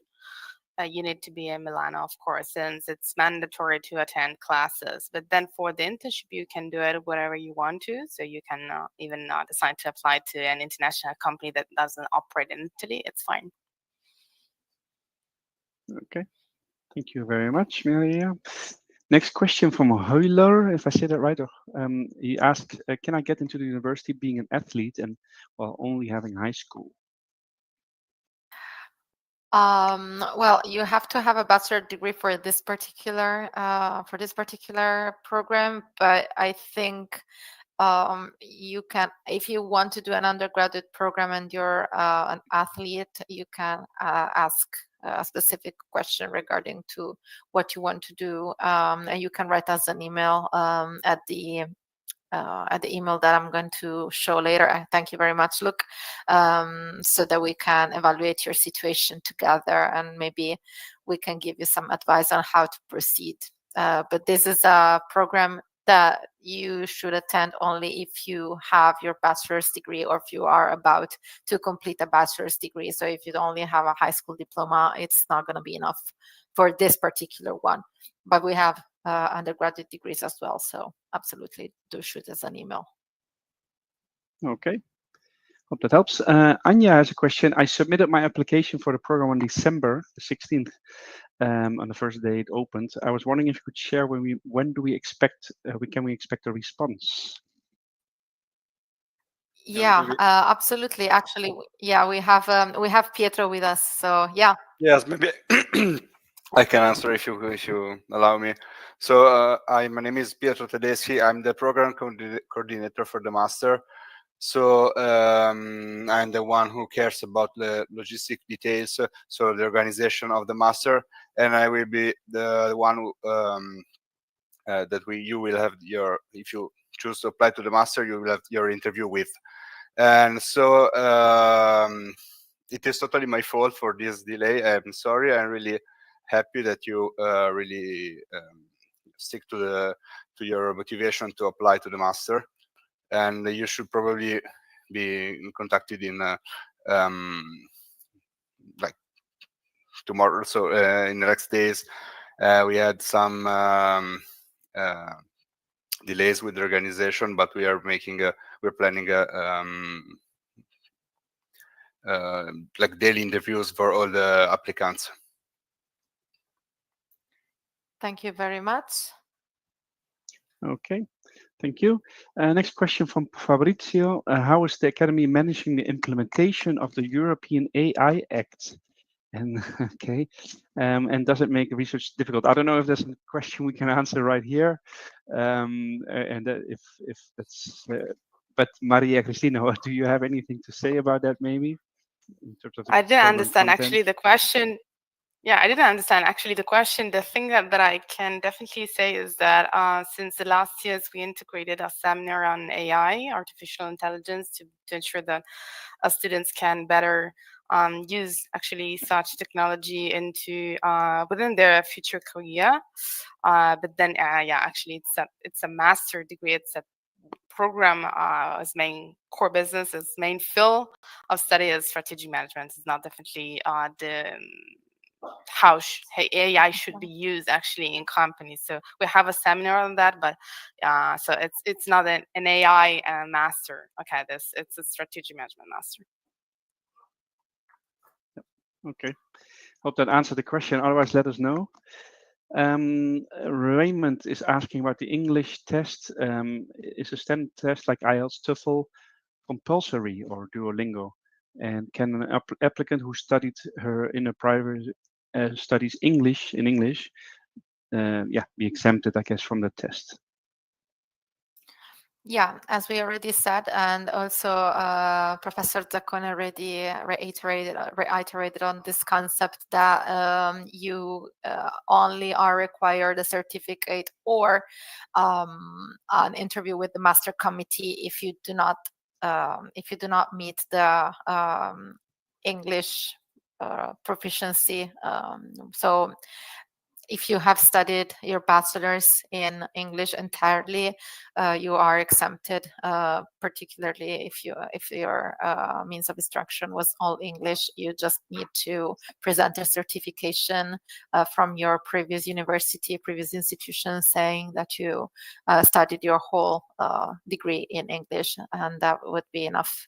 you need to be in Milano, of course, since it's mandatory to attend classes. But then for the internship, you can do it wherever you want to. So you can even decide to apply to an international company that doesn't operate in Italy. It's fine. Okay, thank you very much, Maria. Next question from Heuler, if I say that right. He asked, can I get into the university being an athlete and while only having high school? Well, you have to have a bachelor degree for this particular program, but I think you can, if you want to do an undergraduate program and you're an athlete, you can ask a specific question regarding to what you want to do, and you can write us an email at the email that I'm going to show later. Thank you very much, Luke, so that we can evaluate your situation together and maybe we can give you some advice on how to proceed. But this is a program that you should attend only if you have your bachelor's degree or if you are about to complete a bachelor's degree. So if you only have a high school diploma, it's not going to be enough for this particular one. But we have undergraduate degrees as well. So absolutely do shoot us an email. Okay, hope that helps. Anya has a question. I submitted my application for the program on December the 16th, on the first day it opened. I was wondering if you could share when do we expect we expect a response? Yeah, absolutely. Actually, yeah, we have Pietro with us. So yeah. Yes, maybe I can answer if you allow me. So my name is Pietro Tedeschi. I'm the program coordinator for the master. So I'm the one who cares about the logistic details, so the organization of the master, and I will be the one who, you will have if you choose to apply to the master, you will have your interview with. And so it is totally my fault for this delay. I'm sorry. I'm really happy that you really stick to your motivation to apply to the master, and you should probably be contacted in like tomorrow. So in the next days, we had some delays with the organization, but we are planning like daily interviews for all the applicants. Thank you very much. Okay, thank you. Next question from Fabrizio. How is the Academy managing the implementation of the European AI Act? And okay, and does it make research difficult? I don't know if there's a question we can answer right here, and if that's. But Maria Cristina, do you have anything to say about that? Maybe in terms of the I didn't understand content? actually the question. Yeah, I didn't understand actually the question. The thing that I can definitely say is that since the last years, we integrated a seminar on AI, artificial intelligence, to ensure that students can better use actually such technology into within their future career. But then, yeah, actually, it's a master degree. It's a program. Its main core business, its main field of study is strategic management. It's not definitely how AI should be used actually in companies. So we have a seminar on that, but so it's not an AI master. Okay, it's a strategic management master. Okay, hope that answered the question. Otherwise, let us know. Raymond is asking about the English test. Is a STEM test like IELTS, TOEFL compulsory or Duolingo? And can an applicant who studied her in a private studies English in English, be exempted, I guess, from the test? Yeah, as we already said, and also Professor Zaccone already reiterated on this concept that you only are required a certificate or an interview with the master committee if you do not meet the English proficiency. So if you have studied your bachelor's in English entirely, you are exempted, particularly if your means of instruction was all English. You just need to present a certification from your previous university, previous institution, saying that you studied your whole degree in English, and that would be enough.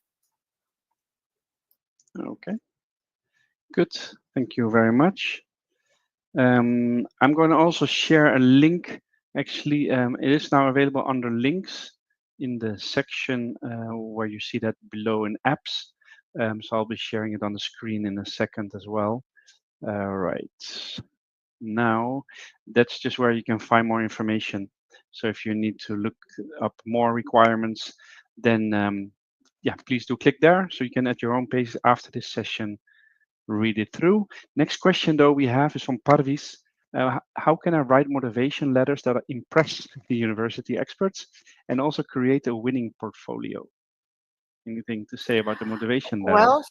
Okay, good. Thank you very much. I'm going to also share a link. Actually, it is now available under links in the section where you see that below in apps. So I'll be sharing it on the screen in a second as well. Right. Now, that's just where you can find more information. So if you need to look up more requirements, then yeah, please do click there so you can at your own pace after this session read it through. Next question though we have is from Parvis. How can I write motivation letters that impress the university experts and also create a winning portfolio? Anything to say about the motivation letter?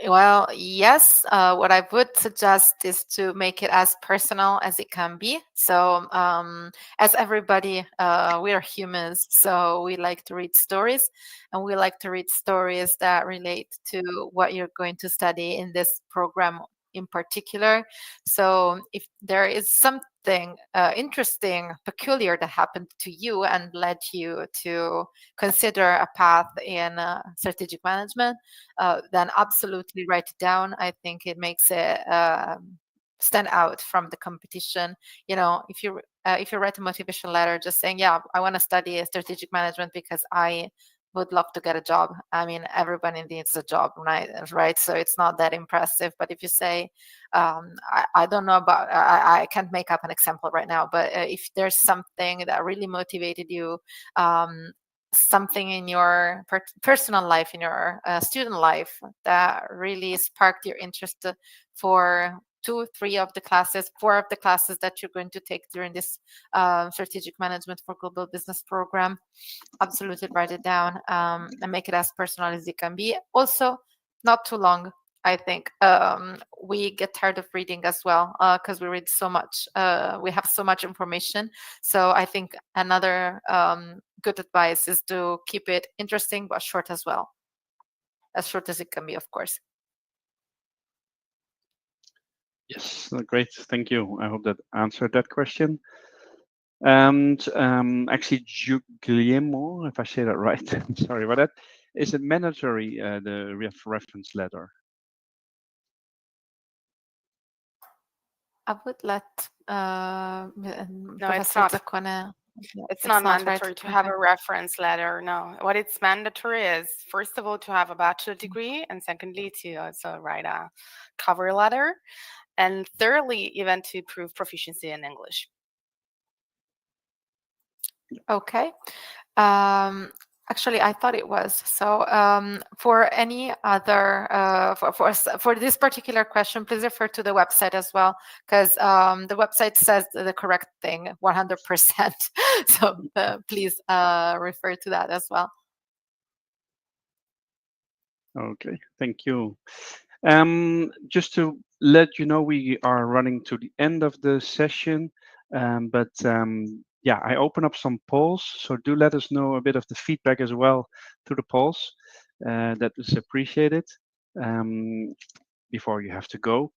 Well, yes. What I would suggest is to make it as personal as it can be. So, as everybody, we are humans, so we like to read stories, and we like to read stories that relate to what you're going to study in this program in particular. So, if there is something interesting, peculiar that happened to you and led you to consider a path in strategic management, then absolutely write it down. I think it makes it stand out from the competition. You know, if you write a motivation letter just saying, yeah, I want to study strategic management because I would love to get a job. I mean, everybody needs a job, right? So it's not that impressive. But if you say, I don't know about, I can't make up an example right now, but if there's something that really motivated you, something in your personal life, in your student life that really sparked your interest for 2, 3 of the classes, 4 of the classes that you're going to take during this strategic management for global business program, absolutely write it down and make it as personal as it can be. Also, not too long. I think we get tired of reading as well because we read so much. We have so much information. So I think another good advice is to keep it interesting but short as well. As short as it can be, of course. Yes, great. Thank you. I hope that answered that question. And actually, Guglielmo, if I say that right, sorry about that, is it mandatory, the reference letter? I would let No, it's Professor not. Zaccone. It's not right? mandatory to have a reference letter. No, what it's mandatory is, first of all, to have a bachelor degree, and secondly, to also write a cover letter, and thirdly, even to prove proficiency in English. Okay. Actually, I thought it was. So for any other, for this particular question, please refer to the website as well, because the website says the correct thing 100%. So please refer to that as well. Okay, thank you. Just to let you know, we are running to the end of the session, but yeah, I open up some polls, so do let us know a bit of the feedback as well through the polls. That is appreciated before you have to go.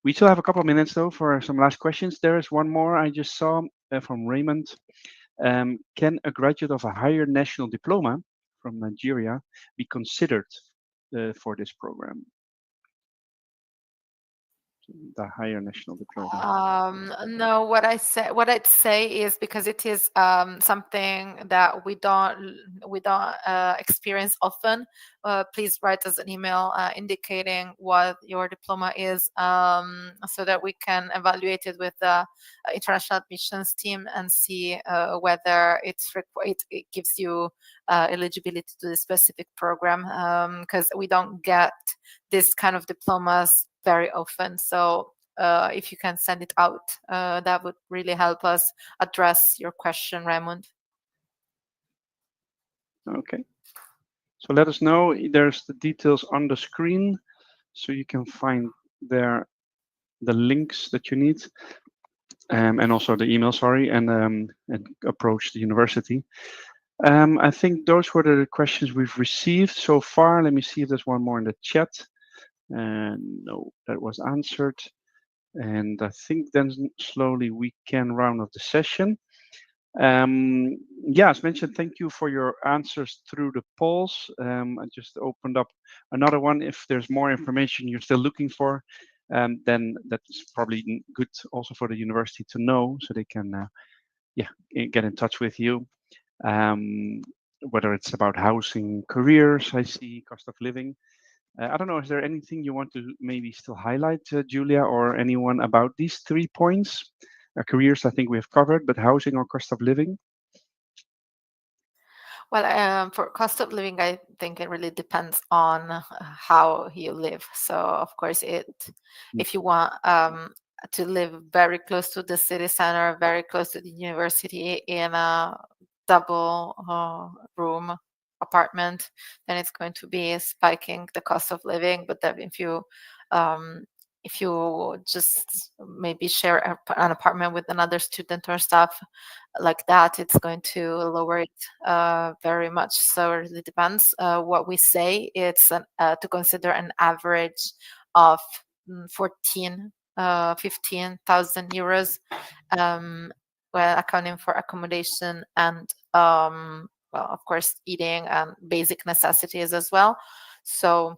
We still have a couple of minutes though for some last questions. There is one more I just saw from Raymond. Can a graduate of a higher national diploma from Nigeria be considered for this program? The higher national diploma. No, what I'd say is, because it is something that we don't experience often, please write us an email indicating what your diploma is, so that we can evaluate it with the international admissions team and see whether it gives you eligibility to the specific program, because we don't get this kind of diplomas very often. So if you can send it out, that would really help us address your question, Raymond. Okay. So let us know. There's the details on the screen, so you can find there the links that you need. and also the email, sorry, and approach the university. I think those were the questions we've received so far. Let me see if there's one more in the chat. No, that was answered. And I think then slowly we can round off the session. Yeah, as mentioned, thank you for your answers through the polls. I just opened up another one. If there's more information you're still looking for, then that's probably good also for the university to know, so they can get in touch with you. Whether it's about housing, careers, I see, cost of living. I don't know, is there anything you want to maybe still highlight, Julia, or anyone about these 3 points? Careers, I think we have covered, but housing or cost of living? Well, for cost of living, I think it really depends on how you live. So, of course, if you want to live very close to the city center, very close to the university in a double room apartment, then it's going to be spiking the cost of living. But then if you just maybe share an apartment with another student or stuff like that, it's going to lower it very much. So it really depends. What we say, it's to consider an average of 15,000 euros, well, accounting for accommodation and well, of course, eating and basic necessities as well. So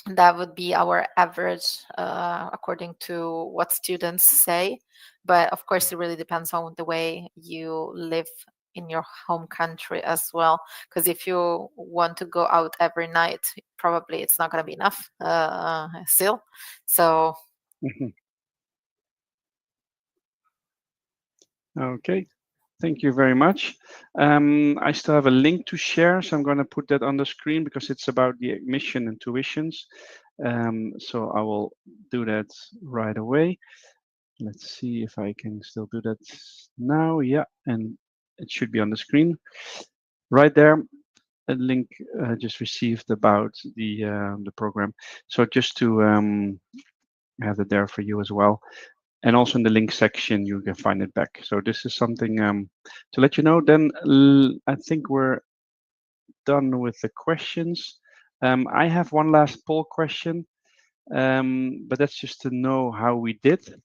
that would be our average according to what students say. But of course, it really depends on the way you live in your home country as well. Because if you want to go out every night, probably it's not going to be enough still. So. Okay. Thank you very much. I still have a link to share, so I'm going to put that on the screen because it's about the admission and tuitions. So I will do that right away. Let's see if I can still do that now. Yeah, and it should be on the screen right there. A link just received about the program. So just to have it there for you as well. And also in the link section, you can find it back. So this is something to let you know. Then I think we're done with the questions. I have one last poll question, but that's just to know how we did.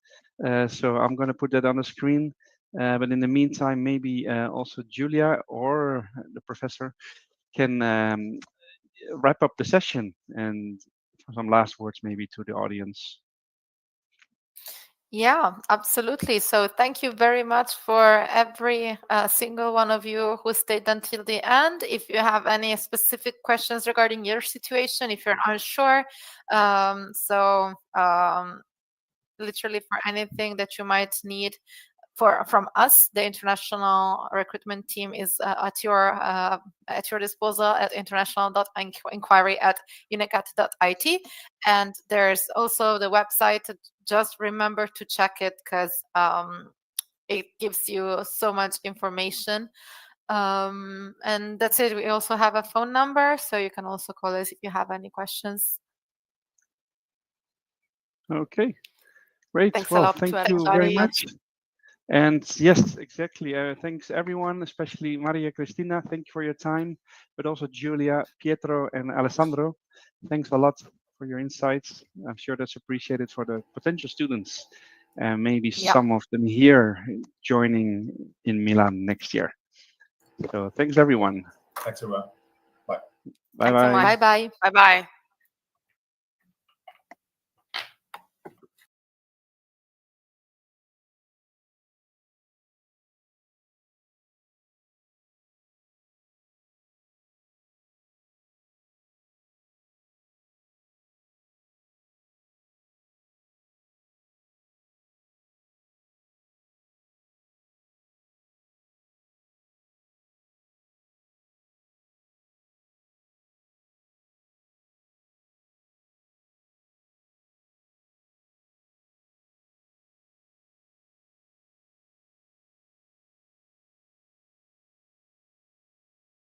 So I'm going to put that on the screen. But in the meantime, maybe also Julia or the professor can wrap up the session and some last words maybe to the audience. Yeah, absolutely. So thank you very much for every single one of you who stayed until the end. If you have any specific questions regarding your situation, if you're unsure, literally for anything that you might need from us, the international recruitment team is at your disposal at international.inquiry@unicat.it. And there's also the website. Just remember to check it because it gives you so much information. And that's it. We also have a phone number, so you can also call us if you have any questions. Okay, great. Thanks a Well, lot thank to you very everybody. much. And yes, exactly. Thanks everyone, especially Maria Cristina. Thank you for your time, but also Julia, Pietro, and Alessandro. Thanks a lot for your insights. I'm sure that's appreciated for the potential students, and maybe some of them here joining in Milan next year. So thanks everyone. Thanks everyone. Bye. Bye bye. Bye bye. Bye bye.